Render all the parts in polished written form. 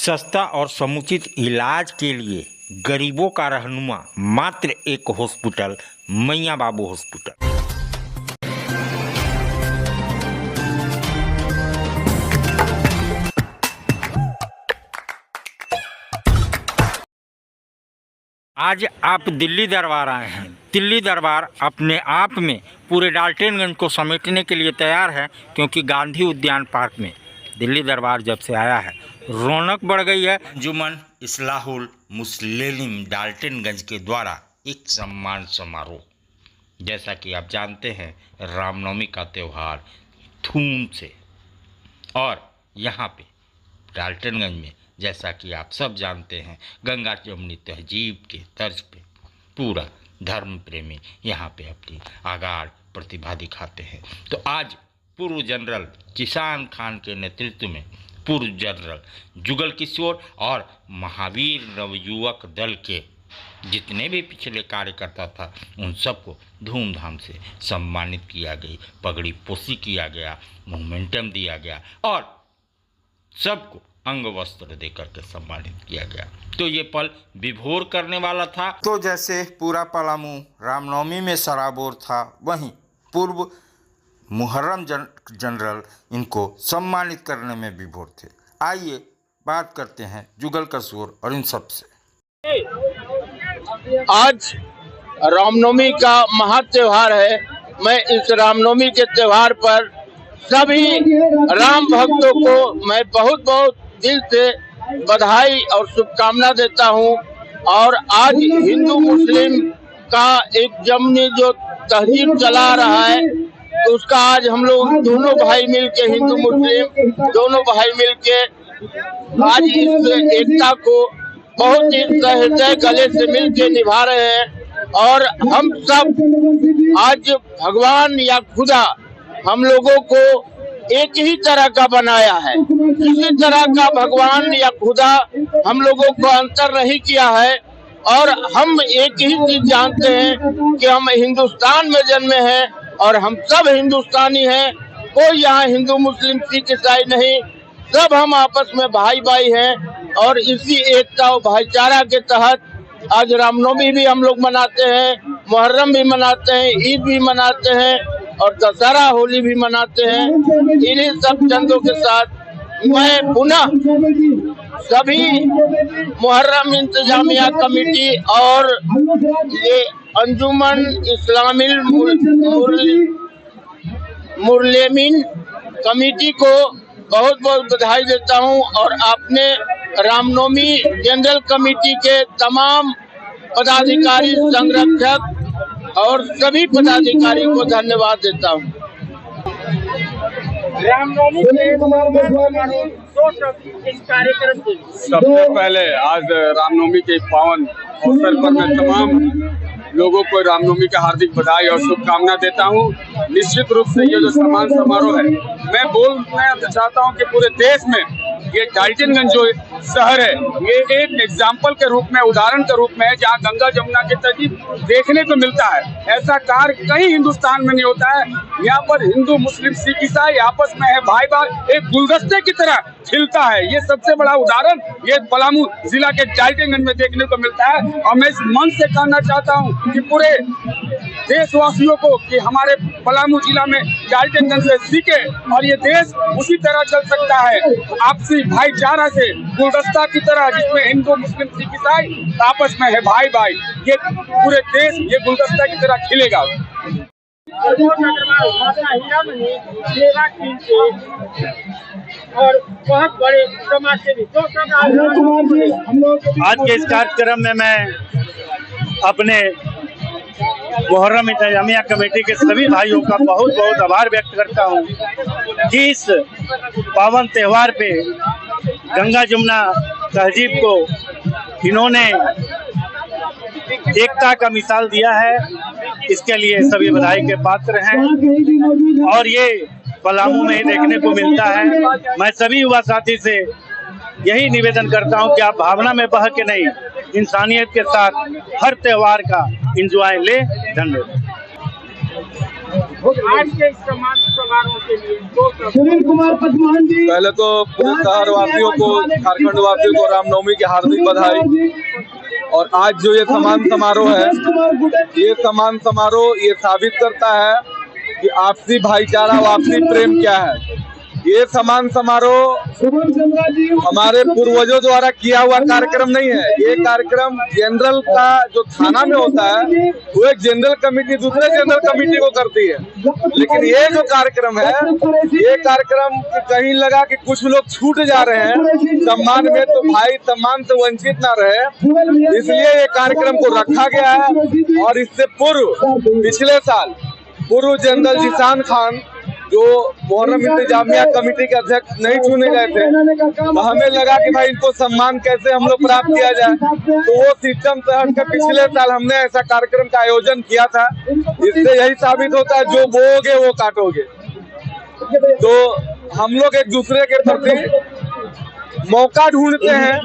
सस्ता और समुचित इलाज के लिए गरीबों का रहनुमा मात्र एक हॉस्पिटल, मैया बाबू हॉस्पिटल। आज आप दिल्ली दरबार आए हैं। दिल्ली दरबार अपने आप में पूरे डाल्टनगंज को समेटने के लिए तैयार है, क्योंकि गांधी उद्यान पार्क में दिल्ली दरबार जब से आया है रौनक बढ़ गई है। अंजुमन इस्लाहुल मुस्लिम डाल्टनगंज के द्वारा एक सम्मान समारोह, जैसा कि आप जानते हैं रामनवमी का त्यौहार धूम से, और यहाँ पे डाल्टनगंज में जैसा कि आप सब जानते हैं गंगा जमुनी तहजीब के तर्ज पे पूरा धर्म प्रेमी यहाँ पे अपनी आगाढ़ प्रतिभा दिखाते हैं। तो आज पूर्व जनरल किसान खान के नेतृत्व में पूर्व जनरल जुगल किशोर और महावीर नवयुवक दल के जितने भी पिछले कार्यकर्ता था उन सबको धूमधाम से सम्मानित किया गया, पगड़ी पोशी किया गया, मोमेंटम दिया गया और सबको अंग वस्त्र देकर के सम्मानित किया गया। तो ये पल विभोर करने वाला था। तो जैसे पूरा पलामू रामनवमी में सराबोर था, वहीं पूर्व मुहर्रम जनरल इनको सम्मानित करने में विभोर थे। आइए बात करते हैं जुगल किशोर और इन सब से। आज रामनवमी का महात्योहार है। मैं इस रामनवमी के त्योहार पर सभी राम भक्तों को मैं बहुत बहुत दिल से बधाई और शुभकामना देता हूं। और आज हिंदू मुस्लिम का एक जमनी जो तहजीब चला रहा है, तो उसका आज हम लोग दोनों भाई मिलके, हिंदू मुस्लिम दोनों भाई मिलके आज इस एकता को बहुत ही हृदय गले से मिलके निभा रहे हैं। और हम सब आज भगवान या खुदा हम लोगों को एक ही तरह का बनाया है। किसी तरह का भगवान या खुदा हम लोगों को अंतर नहीं किया है। और हम एक ही चीज जानते हैं कि हम हिंदुस्तान में जन्मे हैं और हम सब हिंदुस्तानी हैं। कोई यहाँ हिंदू मुस्लिम सिख ईसाई नहीं, सब हम आपस में भाई भाई हैं। और इसी एकता और भाईचारा के तहत आज रामनवमी भी हम लोग मनाते हैं, मुहर्रम भी मनाते हैं, ईद भी मनाते हैं और दशहरा होली भी मनाते हैं। इन्हीं सब चंदों के साथ मैं पुनः सभी मुहर्रम इंतजामिया कमेटी और ये अंजुमन इस्लामिल मुस्लिमीन कमेटी को बहुत बहुत बधाई देता हूं। और आपने रामनवमी जनरल कमेटी के तमाम पदाधिकारी, संरक्षक और सभी पदाधिकारी को धन्यवाद देता हूं। रामनवमी इस कार्यक्रम से सबसे पहले आज रामनवमी के पावन अवसर पर मैं तमाम लोगों को रामनवमी का हार्दिक बधाई और शुभकामना देता हूं। निश्चित रूप से ये जो सम्मान समारोह है, मैं बोलना चाहता हूं कि पूरे देश में ये डाल्टनगंज जो शहर है ये एक एग्जाम्पल के रूप में, उदाहरण के रूप में है, जहाँ गंगा जमुना की तहजीब देखने को मिलता है। ऐसा कार्य कहीं हिंदुस्तान में नहीं होता है। यहाँ पर हिंदू मुस्लिम सिख ईसाई आपस में है भाई भाई, एक गुलदस्ते की तरह खिलता है। ये सबसे बड़ा उदाहरण ये पलामू जिला के डाल्टनगंज में देखने को मिलता है। और मैं इस मन से कहना चाहता हूँ कि पूरे देशवासियों को कि हमारे पलामू जिला में डाल्टनगंज से सीखे और ये देश उसी तरह चल सकता है, आपसी भाईचारा से, गुलदस्ता की तरह, जिसमें हिंदू मुस्लिम सिख ईसाई आपस में है भाई भाई। ये पूरे देश ये गुलदस्ता की तरह खिलेगा। और बहुत बड़े समाज सेवी आज के इस कार्यक्रम में मैं अपने मुहर्रम इंतजामिया कमेटी के सभी भाइयों का बहुत बहुत आभार व्यक्त करता हूं कि इस पावन त्यौहार पे गंगा जमुना तहजीब को इन्होंने एकता का मिसाल दिया है। इसके लिए सभी बधाई के पात्र हैं और ये पलामू में ही देखने को मिलता है। मैं सभी युवा साथी से यही निवेदन करता हूं कि आप भावना में बह के नहीं, इंसानियत के साथ हर त्योहार का एंजॉय ले। धन्यवाद। आज के इस सम्मान समारोह के लिए दो सुनील कुमार पटवान जी, पहले तो पूरे शहर वासियों को, झारखंड वासियों को रामनवमी की हार्दिक बधाई। और आज जो ये सम्मान समारोह है, ये सम्मान समारोह ये साबित करता है कि आपसी भाईचारा व आपसी प्रेम क्या है। ये सम्मान समारोह हमारे पूर्वजों द्वारा किया हुआ कार्यक्रम नहीं है। ये कार्यक्रम जनरल का जो थाना में होता है, वो एक जनरल कमेटी दूसरे जनरल कमेटी को करती है। लेकिन ये जो कार्यक्रम है, ये कार्यक्रम कहीं लगा कि कुछ लोग छूट जा रहे हैं सम्मान में, तो भाई सम्मान से वंचित ना रहे, इसलिए ये कार्यक्रम को रखा गया है। और इससे पूर्व पिछले साल पूर्व जनरल जिशान खान जो मुहर्रम इंतजामिया कमेटी के अध्यक्ष नहीं चुने गए थे, तो हमें लगा कि भाई इनको सम्मान कैसे हम लोग प्राप्त किया जाए, तो वो सिस्टम से हट के पिछले साल हमने ऐसा कार्यक्रम का आयोजन किया था। इससे यही साबित होता है जो बोओगे वो काटोगे। तो हम लोग एक दूसरे के प्रति मौका ढूंढते हैं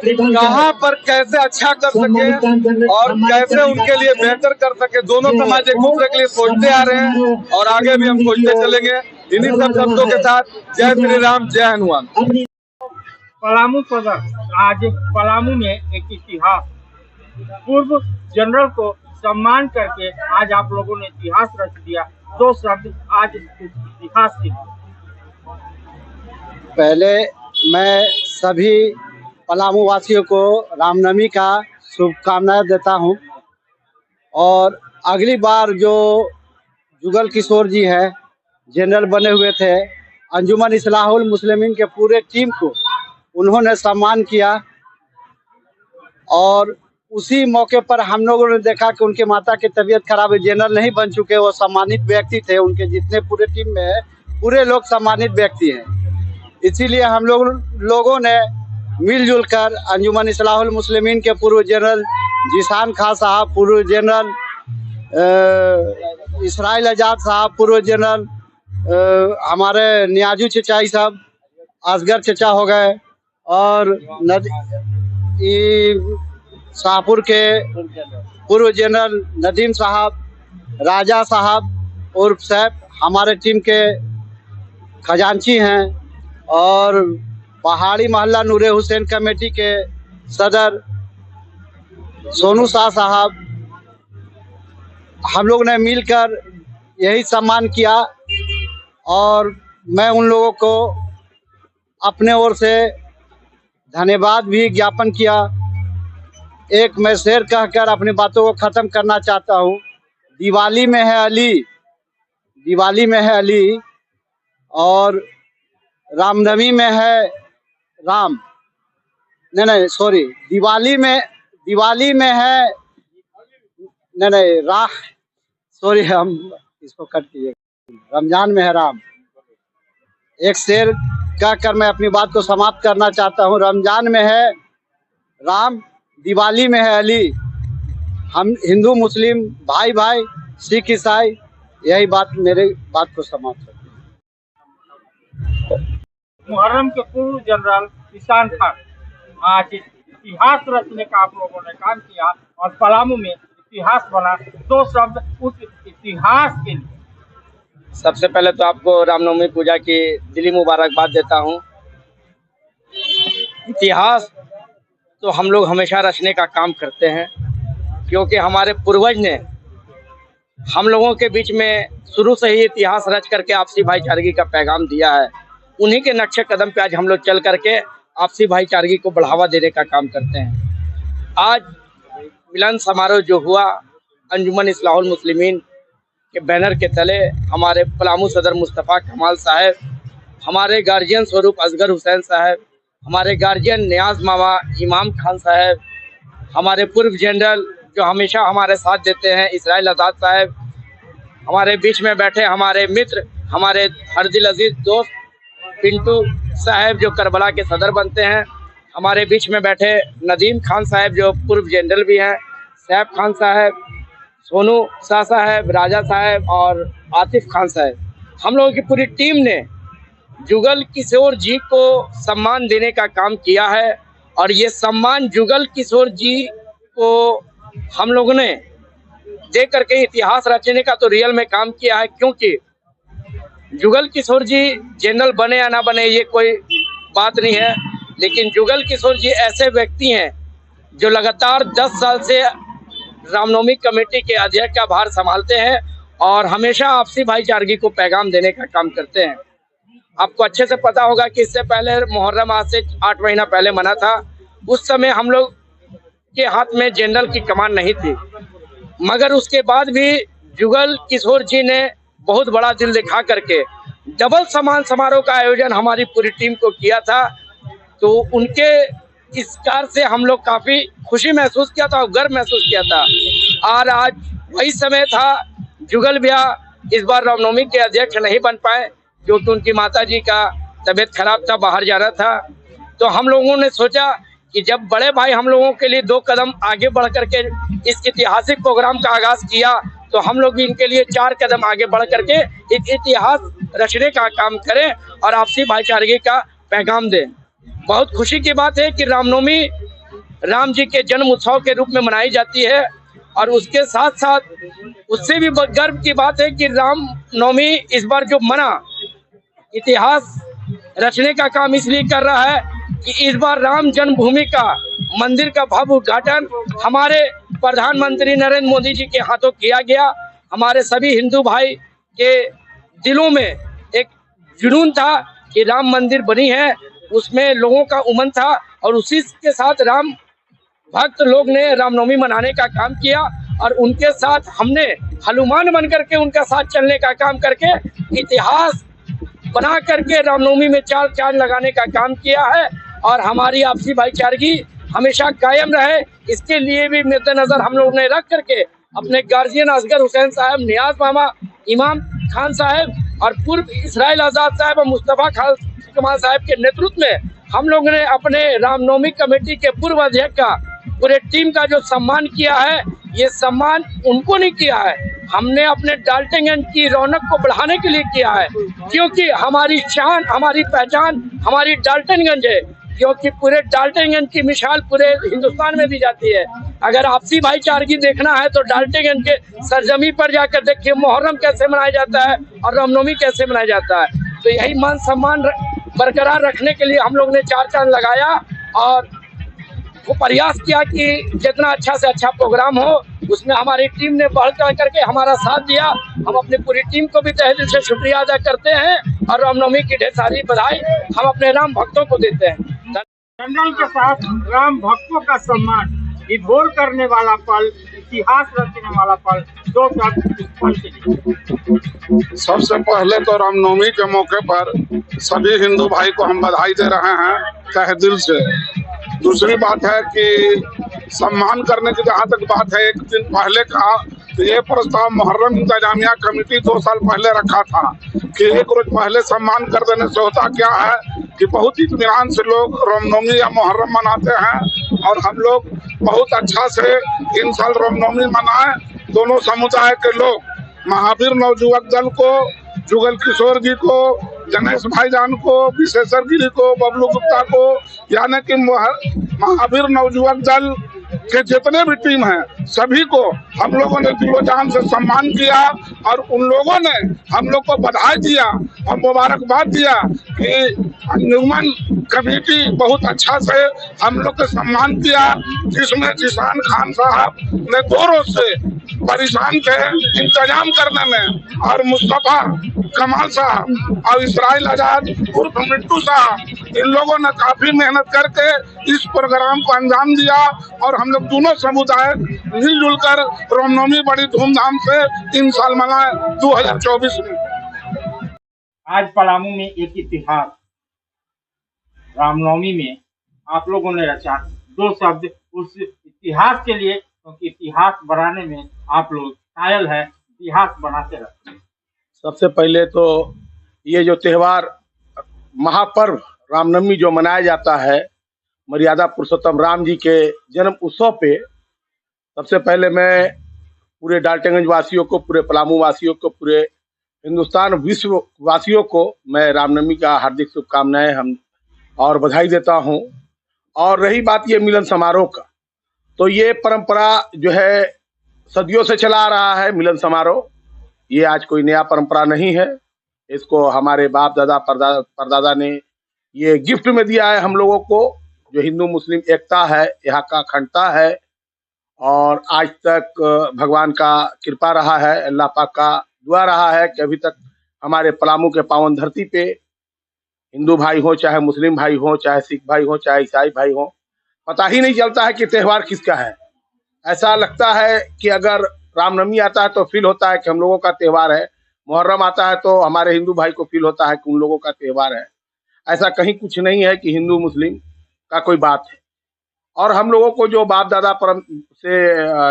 कहाँ पर कैसे अच्छा कर सके और कैसे उनके लिए बेहतर कर सके। दोनों समाज एक दूसरे के लिए सोचते आ रहे हैं और आगे भी हम सोचते चलेंगे। इन्हीं सब शब्दों के साथ जय श्री राम, जय हनुमान। पलामू सदर, आज पलामू में एक इतिहास, पूर्व जनरल को सम्मान करके आज आप लोगों ने इतिहास रच दिया। दो शब्द आज इतिहास के लिए। पहले मैं सभी पलामू वासियों को रामनवमी का शुभकामनाएं देता हूं। और अगली बार जो जुगल किशोर जी हैं, जनरल बने हुए थे, अंजुमन इस्लाहुल मुस्लिमीन के पूरे टीम को उन्होंने सम्मान किया। और उसी मौके पर हम लोगों ने देखा कि उनके माता की तबीयत खराब है, जनरल नहीं बन चुके, वो सम्मानित व्यक्ति थे। उनके जितने पूरे टीम में है, पूरे लोग सम्मानित व्यक्ति हैं। इसीलिए हम लोगों ने मिलजुल कर अंजुमन इस्लाहुल मुस्लिमीन के पूर्व जनरल जिशान खान साहब, पूर्व जनरल इसराइल आजाद साहब, पूर्व जनरल हमारे नियाजू चचाई साहब, असगर चचा हो गए, और शाहपुर के पूर्व जनरल नदीम साहब, राजा साहब उर्फ सैफ हमारे टीम के खजांची हैं। और पहाड़ी मोहल्ला नूरे हुसैन कमेटी के सदर सोनू शाह साहब, हम लोग ने मिलकर यही सम्मान किया। और मैं उन लोगों को अपने ओर से धन्यवाद भी ज्ञापन किया। एक मैं शेर कहकर अपनी बातों को ख़त्म करना चाहता हूँ। दिवाली में है अली, दिवाली में है अली, और रामनवमी में है राम, नहीं सॉरी, दिवाली में है, नहीं राह, सॉरी, हम इसको कट कीजिए, रमजान में है राम। एक शेर कहकर मैं अपनी बात को समाप्त करना चाहता हूँ। रमजान में है राम, दिवाली में है अली, हम हिंदू मुस्लिम भाई भाई, सिख ईसाई, यही बात मेरे बात को समाप्त करती है। मुहर्रम के पूर्व जनरल जिशान खान, आज इतिहास रचने का आप लोगों ने काम किया और पलामू में इतिहास बना। दो शब्द उस इतिहास के लिए। सबसे पहले तो आपको रामनवमी पूजा की दिली मुबारकबाद देता हूं। इतिहास तो हम लोग हमेशा रचने का काम करते हैं, क्योंकि हमारे पूर्वज ने हम लोगों के बीच में शुरू से ही इतिहास रच करके आपसी भाईचारगी का पैगाम दिया है। उन्हीं के नक्शे कदम पे आज हम लोग चल करके आपसी भाईचारगी को बढ़ावा देने का काम करते हैं। आज मिलन समारोह जो हुआ अंजुमन इस्लाहुल मुस्लिमीन के बैनर के तले, हमारे पलामू सदर मुस्तफ़ा कमाल साहब, हमारे गार्जियन स्वरूप असगर हुसैन साहब, हमारे गार्जियन नियाज मामा इमाम खान साहब, हमारे पूर्व जनरल जो हमेशा हमारे साथ देते हैं इसराइल आजाद साहब, हमारे बीच में बैठे हमारे मित्र, हमारे हर दिल अजीज दोस्त पिंटू साहब जो करबला के सदर बनते हैं, हमारे बीच में बैठे नदीम खान साहब जो पूर्व जनरल भी हैं, सैफ खान साहब, सोनू शाह साहब, राजा साहब और आतिफ खान साहब। हम लोगों की पूरी टीम ने जुगल किशोर जी को सम्मान देने का काम किया है। और ये सम्मान जुगल किशोर जी को हम लोगों ने दे करके इतिहास रचने का तो रियल में काम किया है। क्योंकि जुगल किशोर जी जनरल बने या ना बने ये कोई बात नहीं है, लेकिन जुगल किशोर जी ऐसे व्यक्ति हैं जो लगातार 10 साल से रामनवमी कमेटी के अध्यक्ष का भार संभालते हैं और हमेशा आपसी भाईचारगी को पैगाम देने का काम करते हैं। आपको अच्छे से पता होगा कि इससे पहले मुहर्रम आज से 8 महीना पहले मना था। उस समय हम लोग के हाथ में जनरल की कमान नहीं थी, मगर उसके बाद भी जुगल किशोर जी ने बहुत बड़ा दिल दिखा करके डबल सम्मान समारोह का आयोजन हमारी पूरी टीम को किया था। तो उनके इस कार्य से हम लोग काफ़ी खुशी महसूस किया था और गर्व महसूस किया था। और आज वही समय था, जुगल भैया इस बार रामनवमी के अध्यक्ष नहीं बन पाए क्योंकि उनकी माता जी का तबीयत खराब था, बाहर जाना था। तो हम लोगों ने सोचा कि जब बड़े भाई हम लोगों के लिए 2 कदम आगे बढ़ करके इस ऐतिहासिक प्रोग्राम का आगाज किया, तो हम लोग भी इनके लिए 4 कदम आगे बढ़ करके एक इतिहास रचने का काम करें और आपसी भाईचारगी का पैगाम दें। बहुत खुशी की बात है कि रामनवमी राम जी के जन्म उत्सव के रूप में मनाई जाती है और उसके साथ साथ उससे भी गर्व की बात है कि रामनवमी इस बार जो मना इतिहास रचने का काम इसलिए कर रहा है कि इस बार राम जन्मभूमि का मंदिर का भव्य उद्घाटन हमारे प्रधानमंत्री नरेंद्र मोदी जी के हाथों किया गया। हमारे सभी हिंदू भाई के दिलों में एक जुनून था कि राम मंदिर बनी है, उसमें लोगों का उमंग था और उसी के साथ राम भक्त लोग ने रामनवमी मनाने का काम किया और उनके साथ हमने हनुमान बन करके उनका साथ चलने का काम करके इतिहास बना करके रामनवमी में 4 चांद लगाने का काम किया है। और हमारी आपसी भाईचारगी हमेशा कायम रहे, इसके लिए भी मद्देनजर हम लोगों ने रख करके अपने गार्जियन असगर हुसैन साहब, नियाज मामा, इमाम खान साहब और पूर्व इसराइल आज़ाद साहब और मुस्तफ़ा कमाल साहब के नेतृत्व में हम लोगों ने अपने रामनवमी कमेटी के पूर्व अध्यक्ष का पूरे टीम का जो सम्मान किया है, ये सम्मान उनको नहीं किया है, हमने अपने डाल्टनगंज की रौनक को बढ़ाने के लिए किया है। क्योंकि हमारी शान, हमारी पहचान हमारी डाल्टनगंज है, क्योंकि पूरे डाल्टनगंज की मिसाल पूरे हिंदुस्तान में दी जाती है। अगर आपसी भाईचारगी देखना है तो डाल्टनगंज के सरजमी पर जाकर देखिए मुहर्रम कैसे मनाया जाता है और रामनवमी कैसे मनाया जाता है। तो यही मान सम्मान बरकरार रखने के लिए हम लोग ने 4 चांद लगाया और वो प्रयास किया कि जितना अच्छा से अच्छा प्रोग्राम हो उसमें हमारी टीम ने बढ़ चढ़ करके हमारा साथ दिया। हम अपनी पूरी टीम को भी तहे दिल से शुक्रिया अदा करते हैं और रामनवमी की ढेर सारी बधाई हम अपने राम भक्तों को देते हैं। जनरल के साथ राम भक्तों का सम्मान, विभोर करने वाला पल, इतिहास रचने वाला पल, 2 शब्द इस पल के लिए। सबसे पहले तो रामनवमी के मौके पर सभी हिंदू भाई को हम बधाई दे रहे हैं तहे दिल से। दूसरी बात है कि सम्मान करने की जहाँ तक बात है, एक दिन पहले का तो ये प्रस्ताव मुहर्रम इंतजामिया कमेटी 2 साल पहले रखा था कि 1 रोज पहले सम्मान कर देने से होता क्या है कि बहुत इत्मीनान से लोग रामनवमी या मुहर्रम मनाते हैं और हम लोग बहुत अच्छा से इन साल रामनवमी मनाए। दोनों समुदाय के लोग महावीर नवयुवक दल को, जुगल किशोर जी को, गणेश भाईजान को, विशेषर गिरी को, बबलू गुप्ता को, यानी कि महावीर नवयुवक दल के जितने भी टीम हैं सभी को हम लोगों ने दिलो जान से सम्मान किया और उन लोगों ने हम लोग को बधाई दिया और मुबारकबाद दिया कि अंजुमन कमेटी बहुत अच्छा से हम लोग का सम्मान किया, जिसमें जिशान खान साहब ने 2 रोज से परेशान थे इंतजाम करने में और मुस्तफ़ा कमाल साहब और इसराइल आजाद उर्फ मिट्टू साहब, इन लोगों ने काफी मेहनत करके इस प्रोग्राम को अंजाम दिया और हम लोग दोनों समुदाय मिलजुल कर रामनवमी बड़ी धूमधाम से 3 साल मनाए 2024 में। आज पलामू में एक इतिहास रामनवमी में आप लोगों ने रचा। 2 शब्द उस इतिहास के लिए, क्योंकि इतिहास बनाने में आप लोग कायल है, इतिहास बनाते रहते हैं। सबसे पहले तो ये जो त्योहार महापर्व रामनवमी जो मनाया जाता है मर्यादा पुरुषोत्तम राम जी के जन्म उत्सव पे, सबसे पहले मैं पूरे डाल्टनगंज वासियों को, पूरे पलामू वासियों को, पूरे हिंदुस्तान विश्व वासियों को मैं रामनवमी का हार्दिक शुभकामनाएं हम और बधाई देता हूं। और रही बात ये मिलन समारोह का, तो ये परंपरा जो है सदियों से चला आ रहा है मिलन समारोह। ये आज कोई नया परंपरा नहीं है। इसको हमारे बाप दादा परदादा ने ये गिफ्ट में दिया है हम लोगों को। जो हिंदू मुस्लिम एकता है, यहाँ का अखंडता है, और आज तक भगवान का कृपा रहा है, अल्लाह पाक का दुआ रहा है कि अभी तक हमारे पलामू के पावन धरती पे हिंदू भाई हो, चाहे मुस्लिम भाई हो, चाहे सिख भाई हो, चाहे ईसाई भाई हो, पता ही नहीं चलता है कि त्यौहार किसका है। ऐसा लगता है कि अगर रामनवमी आता है तो फील होता है कि हम लोगों का त्यौहार है, मुहर्रम आता है तो हमारे हिंदू भाई को फील होता है कि उन लोगों का त्यौहार है। ऐसा कहीं कुछ नहीं है कि हिंदू मुस्लिम का कोई बात है। और हम लोगों को जो बाप दादा परम से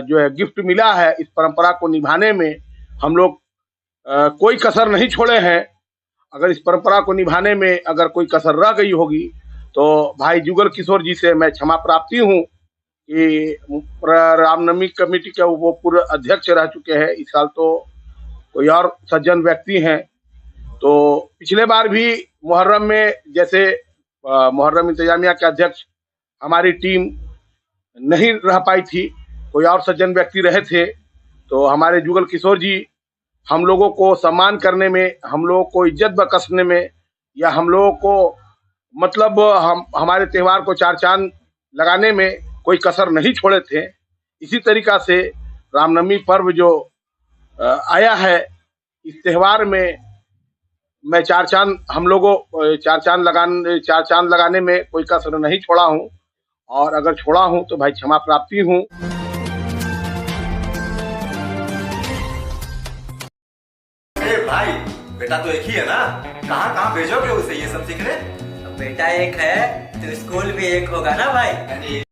जो है गिफ्ट मिला है, इस परंपरा को निभाने में हम लोग कोई कसर नहीं छोड़े हैं। अगर इस परंपरा को निभाने में अगर कोई कसर रह गई होगी तो भाई जुगल किशोर जी से मैं क्षमा प्रार्थी हूँ कि रामनवमी कमेटी के वो पूर्व अध्यक्ष रह चुके हैं। इस साल तो कोई और सज्जन व्यक्ति हैं। तो पिछले बार भी मुहर्रम में जैसे मुहर्रम इंतजामिया के अध्यक्ष हमारी टीम नहीं रह पाई थी, कोई और सज्जन व्यक्ति रहे थे। तो हमारे जुगल किशोर जी हम लोगों को सम्मान करने में, हम लोगों को इज्जत बख्शने में, या हम लोगों को मतलब हमारे त्यौहार को चार चांद लगाने में कोई कसर नहीं छोड़े थे। इसी तरीका से रामनवमी पर्व जो आया है, इस त्यौहार में मैं चार चांद लगाने में कोई कसर नहीं छोड़ा हूँ, और अगर छोड़ा हूँ तो भाई क्षमा प्राप्ति हूँ। अरे भाई, बेटा तो एक ही है ना, कहाँ कहाँ भेजोगे उसे ये सब सीखने? बेटा एक है तो स्कूल भी एक होगा ना भाई।